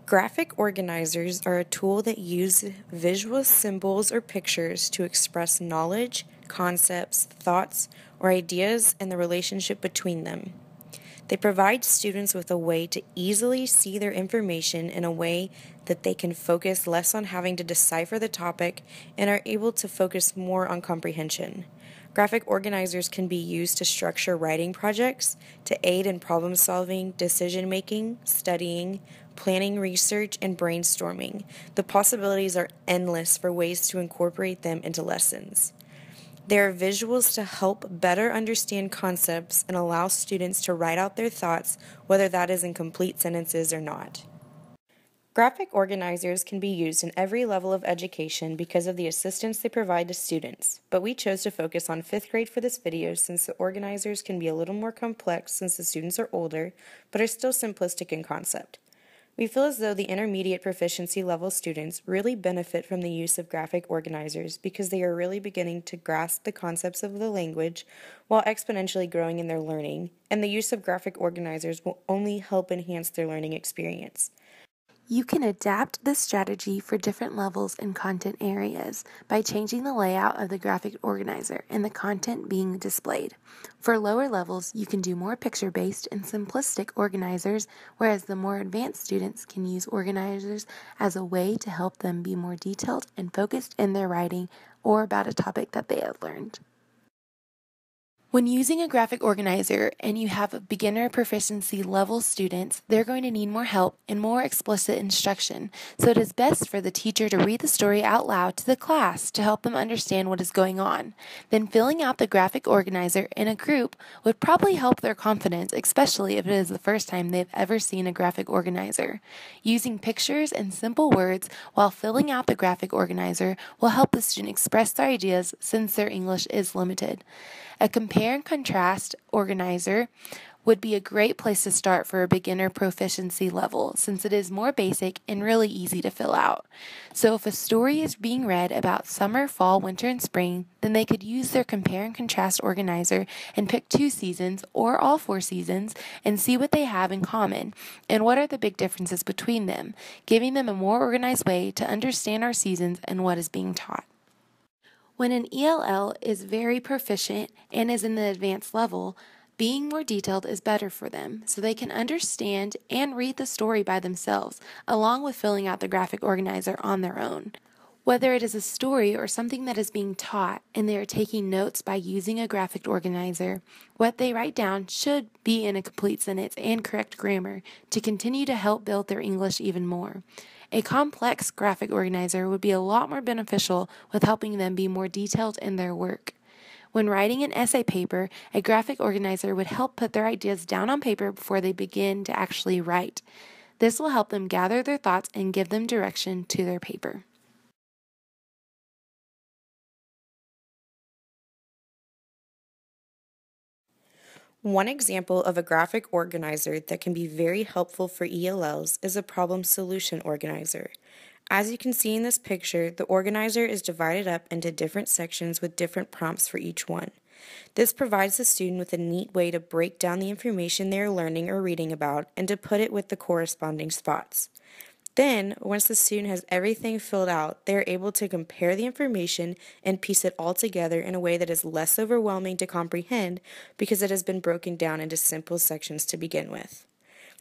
Graphic organizers are a tool that use visual symbols or pictures to express knowledge, concepts, thoughts, or ideas and the relationship between them. They provide students with a way to easily see their information in a way that they can focus less on having to decipher the topic and are able to focus more on comprehension. Graphic organizers can be used to structure writing projects, to aid in problem solving, decision making, studying, planning research, and brainstorming. The possibilities are endless for ways to incorporate them into lessons. There are visuals to help better understand concepts and allow students to write out their thoughts, whether that is in complete sentences or not. Graphic organizers can be used in every level of education because of the assistance they provide to students, but we chose to focus on 5th grade for this video since the organizers can be a little more complex since the students are older, but are still simplistic in concept. We feel as though the intermediate proficiency level students really benefit from the use of graphic organizers because they are really beginning to grasp the concepts of the language while exponentially growing in their learning, and the use of graphic organizers will only help enhance their learning experience. You can adapt this strategy for different levels and content areas by changing the layout of the graphic organizer and the content being displayed. For lower levels, you can do more picture-based and simplistic organizers, whereas the more advanced students can use organizers as a way to help them be more detailed and focused in their writing or about a topic that they have learned. When using a graphic organizer and you have beginner proficiency level students, they're going to need more help and more explicit instruction, so it is best for the teacher to read the story out loud to the class to help them understand what is going on. Then filling out the graphic organizer in a group would probably help their confidence, especially if it is the first time they've ever seen a graphic organizer. Using pictures and simple words while filling out the graphic organizer will help the student express their ideas since their English is limited. A compare and contrast organizer would be a great place to start for a beginner proficiency level since it is more basic and really easy to fill out. So if a story is being read about summer, fall, winter, and spring, then they could use their compare and contrast organizer and pick 2 seasons or all 4 seasons and see what they have in common and what are the big differences between them, giving them a more organized way to understand our seasons and what is being taught. When an ELL is very proficient and is in the advanced level, being more detailed is better for them, so they can understand and read the story by themselves, along with filling out the graphic organizer on their own. Whether it is a story or something that is being taught and they are taking notes by using a graphic organizer, what they write down should be in a complete sentence and correct grammar to continue to help build their English even more. A complex graphic organizer would be a lot more beneficial with helping them be more detailed in their work. When writing an essay paper, a graphic organizer would help put their ideas down on paper before they begin to actually write. This will help them gather their thoughts and give them direction to their paper. One example of a graphic organizer that can be very helpful for ELLs is a problem solution organizer. As you can see in this picture, the organizer is divided up into different sections with different prompts for each one. This provides the student with a neat way to break down the information they are learning or reading about and to put it with the corresponding spots. Then, once the student has everything filled out, they are able to compare the information and piece it all together in a way that is less overwhelming to comprehend because it has been broken down into simple sections to begin with.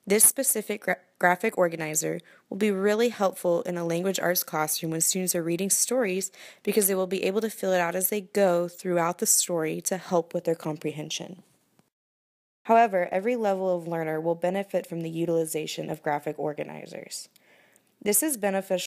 This specific graphic organizer will be really helpful in a language arts classroom when students are reading stories because they will be able to fill it out as they go throughout the story to help with their comprehension. However, every level of learner will benefit from the utilization of graphic organizers. This is beneficial